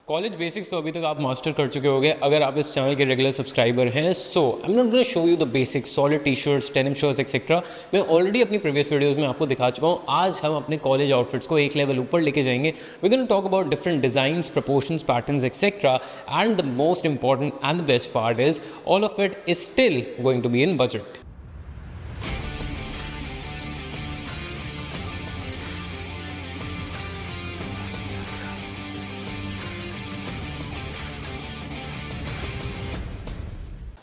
College basics तो अभी तक आप मास्टर कर चुके होंगे अगर आप इस चैनल के रेगुलर सब्सक्राइबर हैं। So I am not gonna show you the basics, solid T shirts, denim shirts etcetera. मैं ऑलरेडी अपनी प्रीवियस वीडियोस में आपको दिखा चुका हूँ। आज हम अपने कॉलेज आउटफिट्स को एक लेवल ऊपर लेके जाएंगे। We gonna talk about different designs, proportions, patterns etcetera, and the most important and the best part is all of it is still going to be in budget.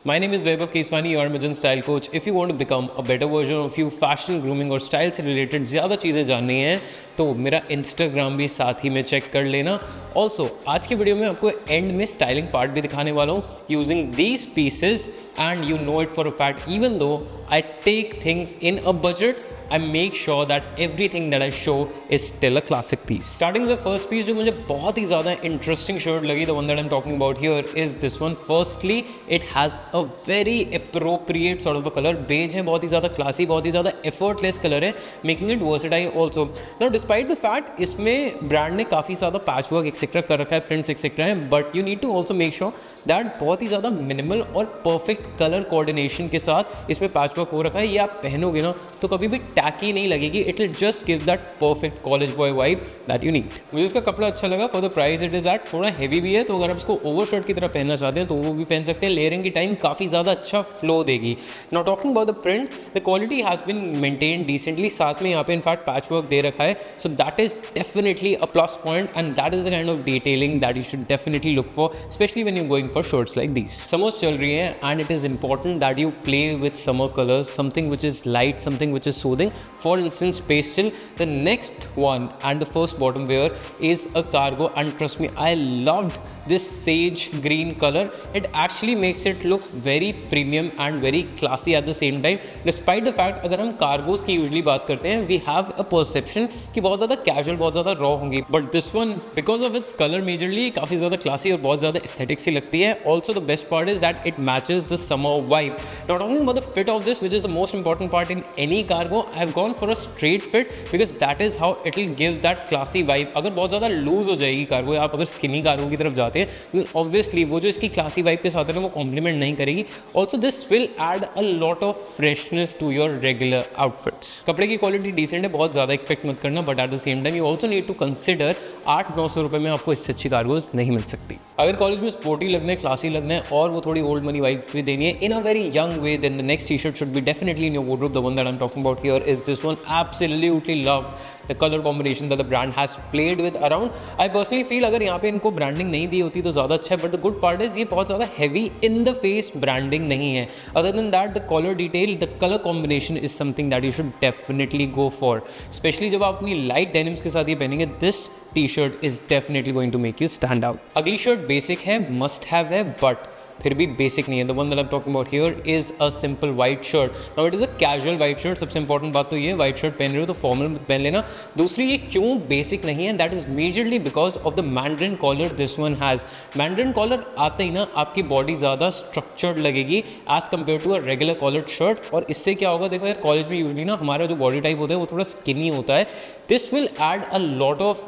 My name is Vaibhav Keswani, your Amazon Style Coach. If you want to become a better version of you, fashion, grooming और style से related ज़्यादा चीज़ें जाननी हैं तो मेरा Instagram भी साथ ही में चेक कर लेना। ऑल्सो आज की वीडियो में आपको एंड में स्टाइलिंग पार्ट भी दिखाने वाला हूँ using these pieces and you know it for a fact even though I take things in a budget I make sure that everything that I show is still a classic piece. Starting with the first piece जो मुझे बहुत ही ज़्यादा interesting shirt लगी, the one that I'm talking about here is this one. Firstly, it has a very appropriate sort of a color. Beige है, बहुत ही ज़्यादा classy, बहुत ही ज़्यादा effortless color है, making it versatile also. Now, despite the fact इसमें brand ने काफ़ी ज़्यादा patchwork etc कर रखा है, prints etc है, but you need to also make sure that बहुत ही ज़्यादा minimal और perfect color coordination के साथ इसमें patchwork हो रखा है। ये आप पहनोगे ना तो कभी भी टैकी नहीं लगेगी, it will just give that perfect college boy vibe that you need. मुझे इसका कपड़ा अच्छा लगा for the price it is at. थोड़ा हैवी भी है तो अगर आप इसको ओवर शर्ट की तरह पहनना चाहते हैं तो वो भी पहन सकते हैं। लेयरिंग की टाइम काफ़ी ज़्यादा अच्छा फ्लो देगी। Now talking about the print, the quality has been maintain decently. साथ में यहाँ पे इनफैक्ट पैच वर्क दे रखा है, so that is definitely a plus point and that is the kind of detailing that you should definitely look for, specially when you going for shirts like these. Summers चल रही है and it is important that you play with summer colours, something which is light, something which is soothing. For instance, pastel. The next one and the first bottom wear is a cargo, and trust me, I loved this sage green color. It actually makes it look very premium and very classy at the same time. Despite the fact अगर हम cargos की usually बात करते हैं, we have a perception कि बहुत ज़्यादा casual, बहुत ज़्यादा raw होंगी, but this one because of its color majorly काफ़ी ज़्यादा classy और बहुत ज़्यादा aesthetic सी लगती है. Also the best part is that it matches the summer vibe. Now talking about the fit of this, which is the most important part in any cargo, I've gone for a straight fit because that is how it will give that classy vibe. अगर बहुत ज़्यादा loose हो जाएगी cargo, आप अगर skinny cargo की तरफ जाते हैं, ऑब्वियसली वो जो इसकी क्लासी वाइब के साथ है वो कॉम्प्लीमेंट नहीं करेगी. Also this will add a lot of freshness to your regular outfits. कपड़े की क्वालिटी डिसेंट है, बहुत ज़्यादा एक्सपेक्ट मत करना, but at the same time you also need to consider 800-900 रुपये में आपको इससे अच्छी कार्गोज नहीं मिल सकती. अगर कॉलेज में स्पोर्टी लगना है, क्लासी लगना है और वो थोड़ी ओल्ड मनी वाइब भी देनी है in a very young way, then the next T shirt should be definitely in your wardrobe. The one that I am talking about here is this one. Absolutely love the color combination that the brand has played with around. I personally feel अगर यहाँ पे इनको branding नहीं दी होती तो ज़्यादा अच्छा है, but the good part is ये बहुत ज़्यादा heavy in the face branding नहीं है. Other than that, the color detail, the color combination is something that you should definitely go for. Especially जब आप अपनी light denims के साथ ये पहनेंगे, this t-shirt is definitely going to make you stand out. अगली शर्ट बेसिक है, must have है, but फिर भी बेसिक नहीं है. The one that I am talking about here is a simple white shirt. Now it is a casual white shirt. सबसे important बात तो ये, वाइट शर्ट पहन रहे हो तो फॉर्मल पहन लेना. दूसरी, ये क्यों बेसिक नहीं है, that is majorly because of the mandarin collar this one has. Mandarin collar आते ही ना आपकी बॉडी ज़्यादा स्ट्रक्चर्ड लगेगी as compare to a regular collared shirt. और इससे क्या होगा, देखो यार, कॉलेज में यूजली ना हमारा जो बॉडी टाइप होता है वो थोड़ा स्किनी होता है. This will add a lot of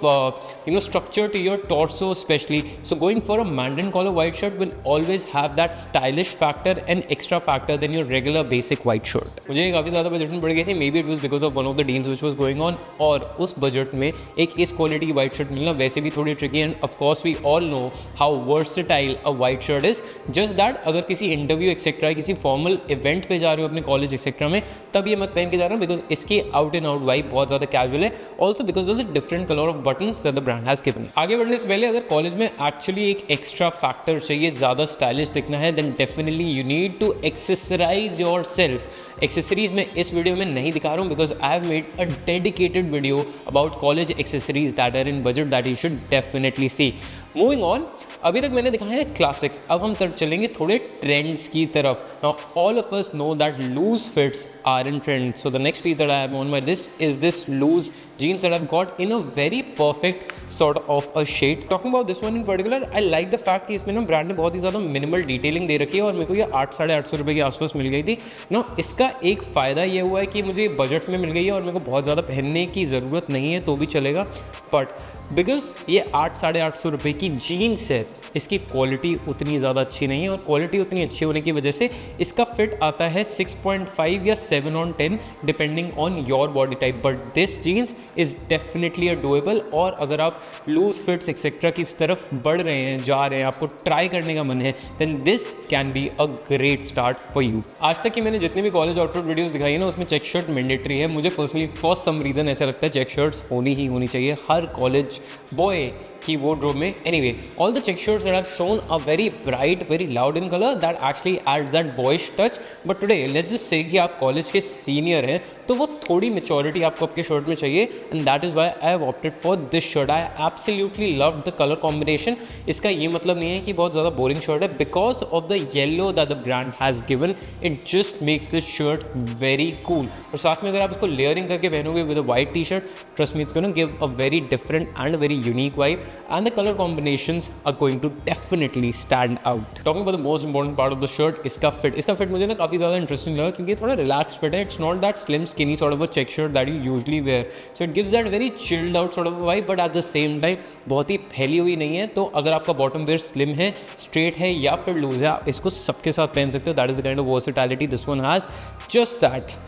structure to your torso especially. So going for a mandarin collar white shirt will always have that stylish factor and extra factor then your regular basic white shirt. मुझे काफ़ी ज़्यादा budget में पड़ गई थी. Maybe it was because of one of the deals which was going on, और उस budget में एक इस क्वालिटी की वाइट शर्ट मिलना वैसे भी थोड़ी tricky. And of course we all know how versatile a white shirt is. Just that अगर किसी इंटरव्यू एक्सेट्रा, किसी फॉर्मल इवेंट पे जा रहे हो अपने कॉलेज एक्सेट्रा में, तब ये मत पहन के जा रहा हूँ बिकॉज इसकी आउट एंड आउट वाइब बहुत ज़्यादा कैजुअल है. Also because of the different colour of buttons that the brand has given. आगे बढ़ने से पहले अगर कॉलेज में एक्चुअली एक एक्स्ट्रा फैक्टर चाहिए, ज़्यादा स्टाइलिश दिखना है, then definitely you need to accessorize yourself. Accessories मैं इस वीडियो में नहीं दिखा रहा हूँ because I have made a dedicated video about college accessories that are in budget that you should definitely see. Moving on, अभी तक मैंने दिखाया है क्लासिक्स, अब हम चलेंगे थोड़े ट्रेंड्स की तरफ. Now all of us know that loose fits are in trend. So the next piece that I have on my list is this loose jeans that I've got in a very perfect sort of a shade. Talking about this one in particular, I like the fact कि इसमें ना brand ने बहुत ही ज़्यादा minimal detailing दे रखी है और मेरे को ये 800-850 रुपये के आसपास मिल गई थी. ना इसका एक फ़ायदा ये हुआ है कि मुझे बजट में मिल गई है और मेरे को बहुत ज़्यादा पहनने की ज़रूरत नहीं है तो भी चलेगा. बट बिकॉज ये 800-850 रुपये की जीन्स है, इसकी क्वालिटी उतनी ज़्यादा अच्छी नहीं है, और क्वालिटी उतनी अच्छी होने की वजह से इसका फिट आता है 6.5 या 7 on 10 depending on your body type, but this jeans is definitely a doable. और अगर आप लूज फिट्स एक्सेट्रा की तरफ बढ़ रहे हैं, जा रहे हैं, आपको ट्राई करने का मन है, then this can be a great start for you. आज तक की मैंने जितनी भी कॉलेज आउटफिट वीडियोस दिखाई है ना, उसमें चेक शर्ट मैंडेटरी है। मुझे पर्सनली फॉर सम रीज़न ऐसा लगता है चेक शर्ट्स होनी चाहिए हर कॉलेज बॉय की wardrobe में। Anyway, all the check shirts that I've shown are very bright, very loud in color, that actually adds that boyish touch. But today, let's just say कि आप college के senior हैं, तो वो थोड़ी maturity आपको आपके शर्ट में चाहिए, and that is why I have opted for this shirt. I absolutely loved the color combination. इसका ये मतलब नहीं है कि बहुत ज़्यादा बोरिंग शर्ट है, because of the yellow that the brand has given, it just makes this shirt very cool. और साथ में अगर आप इसको लेयरिंग करके पहनोगे with a white t-shirt, trust me, it's going to give a very different and a very unique vibe. And the color combinations are going to definitely stand out. Talking about the most important part of the shirt, इसका fit मुझे ना काफ़ी ज़्यादा interesting लगा, क्योंकि थोड़ा relax fit है. It's not that slim skinny sort of a check shirt that you usually wear, so it gives that very chilled out sort of a vibe, but at the same time बहुत ही फैली हुई नहीं है. तो अगर आपका bottom wear slim है, straight है या फिर लूज है, आप इसको सबके साथ पहन सकते हो. That is the kind of versatility this one has. Just that,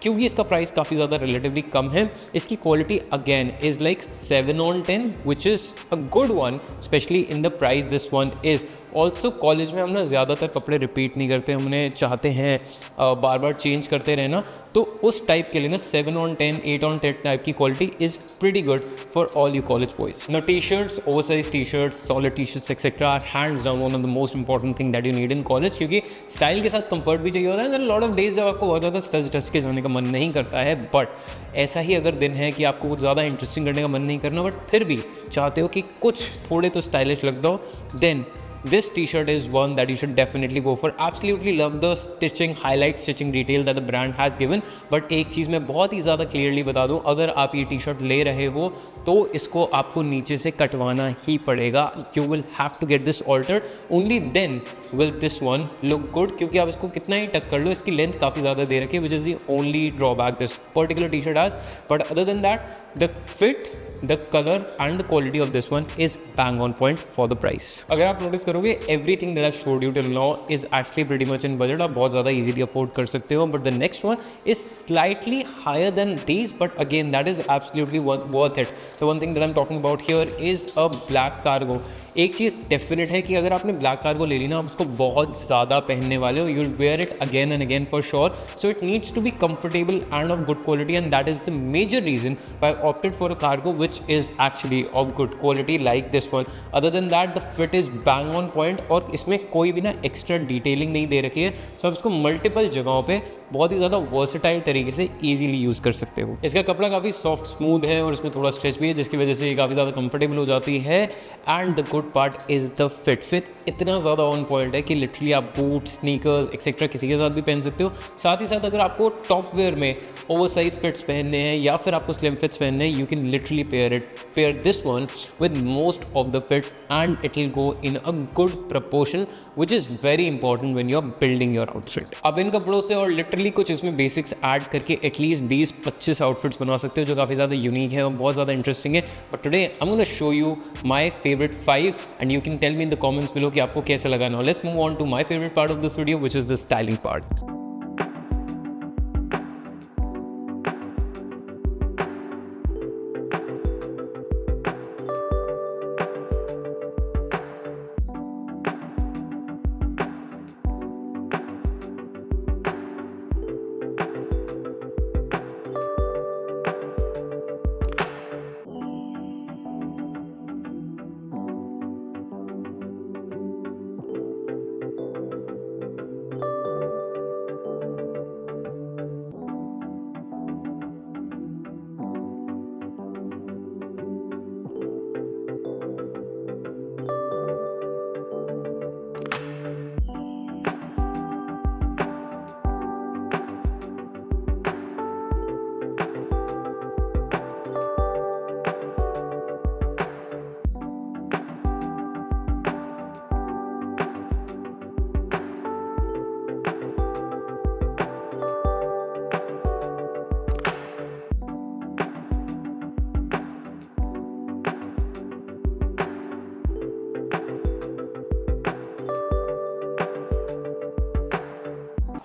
क्योंकि इसका प्राइस काफ़ी ज़्यादा रिलेटिवली कम है, इसकी quality again is like 7 on 10, which is a good one, specially in the price this one is. Also college में हम ना ज़्यादातर कपड़े रिपीट नहीं करते, हमने चाहते हैं बार बार चेंज करते रहना, तो उस टाइप के लिए ना 7 on 10, 8 on 10 टाइप की quality is pretty good for all you college boys. Now T shirts, oversize T shirts, solid T shirts etcetera are hands down one of the most important thing that you need in college, क्योंकि style के साथ comfort भी चाहिए होता है. Lot of days जब आपको बहुत ज़्यादा सज धज के जाने का मन नहीं करता है, बट ऐसा ही अगर दिन है कि आपको कुछ ज़्यादा इंटरेस्टिंग करने का मन नहीं करना, बट फिर भी चाहते हो कि कुछ थोड़े तो स्टाइलिश लग दो, then this t-shirt is one that you should definitely go for. Absolutely love the stitching, highlight stitching detail that the brand has given. But एक चीज़ मैं बहुत ही ज़्यादा clearly बता दूँ, अगर आप ये टी-शर्ट ले रहे हो तो इसको आपको नीचे से कटवाना ही पड़ेगा. You will have to get this altered. Only then will this one look good, क्योंकि आप इसको कितना ही टक कर लो, इसकी लेंथ काफ़ी ज़्यादा दे रखी है, which is the only drawback this particular t-shirt has. But other than that, the fit, the color and the quality of this one is bang on point for the price. अगर आप notice करोगे, everything that I've showed you till now is actually pretty much in budget. आप बहुत ज़्यादा easily afford कर सकते हो. But the next one is slightly higher than these, but again that is absolutely worth it. The one thing that I'm talking about here is a black cargo. एक चीज़ definite है कि अगर आपने black cargo ले ली ना, आप उसको बहुत ज़्यादा पहनने वाले हो. You'll wear it again and again for sure. So it needs to be comfortable and of good quality, and that is the major reason I opted for a cargo which is actually of good quality like this one. Other than that the fit is bang on point, और इसमें कोई भी ना extra detailing नहीं दे रखी है. सो आप इसको मल्टीपल जगहों पे बहुत ही ज़्यादा वर्सेटाइल तरीके से ईजिली यूज़ कर सकते हो. इसका कपड़ा काफ़ी सॉफ्ट स्मूथ है और इसमें थोड़ा स्ट्रेच भी है, जिसकी वजह से ये काफ़ी ज़्यादा कंफर्टेबल हो जाती है. And the good part is the fit इतना ज़्यादा ऑन पॉइंट है कि लिटरली आप बूट, स्नीकर्स एक्सेट्रा किसी के साथ भी पहन सकते हो. साथ ही साथ अगर आपको टॉप वेयर में ओवर साइज फिट्स पहनने हैं या फिर आपको स्लिम फिट्स पहनने हैं, you can literally pair this one with most of the fits and it will go in a good proportion, which is very important when you are building your outfit. अब इन कपड़ों से और literally कुछ इसमें basics add करके at least 20-25 outfits बना सकते हो, जो काफ़ी ज़्यादा यूनिक है और बहुत ज़्यादा इंटरेस्टिंग है. But today I am gonna show you my favourite 5 and you can tell me in the comments below कि आपको कैसा लगा. Now let's move on to my favourite part of this video, which is the styling part.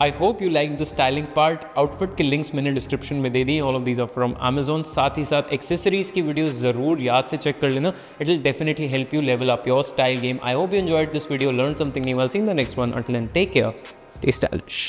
I hope you like the styling part. Outfit के links मैंने description में दे दी. All of these are from Amazon. साथ ही साथ accessories की videos ज़रूर याद से चेक कर लेना. It will definitely help you level up your style game. I hope you enjoyed this video, learn something new. I will see you in the next one. Until then take care, stay stylish.